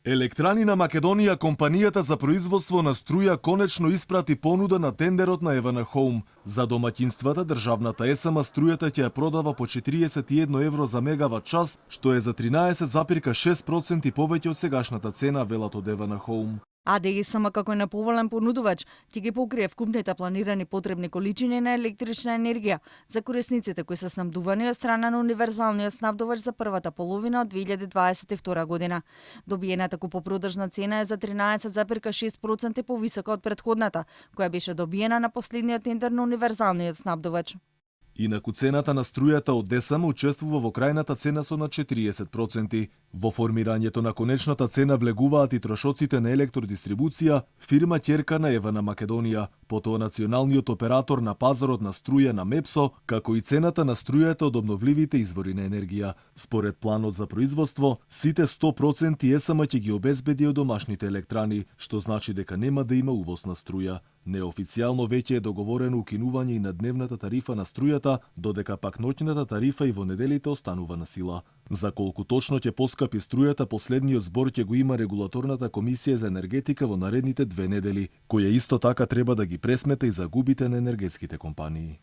Електрани на Македонија, компанијата за производство на струја, конечно испрати понуда на тендерот на Евана Хоум. За домаќинствата, државната ЕСМ струјата ќе ја продава по 41 евро за мегават час, што е за 13,6% повеќе од сегашната цена, велат од Евана Хоум. АДСМ како и неповолен понудувач ќе ги покрие вкупните планирани потребни количини на електрична енергија за корисниците кои се снабдувани од страна на универзалниот снабдувач за првата половина од 2022 година. Добиената купопродажна цена е за 13,6% повисока од претходната, која беше добиена на последниот тендер на универзалниот снабдувач. Инаку цената на струјата од ДСМ учествува во крајната цена со на 40%. Во формирањето на конечната цена влегуваат и трошоците на електродистрибуција, фирма ќерка на Евана Македонија, потоа националниот оператор на пазарот на струја на МЕПСО, како и цената на струјата од обновливите извори на енергија. Според планот за производство, сите 100% ЕСМ ќе ги обезбеди од домашните електрани, што значи дека нема да има увоз на струја. Неофицијално веќе е договорено укинување и на дневната тарифа на струјата, додека пак ноќната тарифа и во неделите останува на сила. За колку точно ќе поскапи струјата, последниот збор ќе го има регулаторната комисија за енергетика во наредните 2 недели, која исто така треба да ги пресмета и загубите на енергетските компании.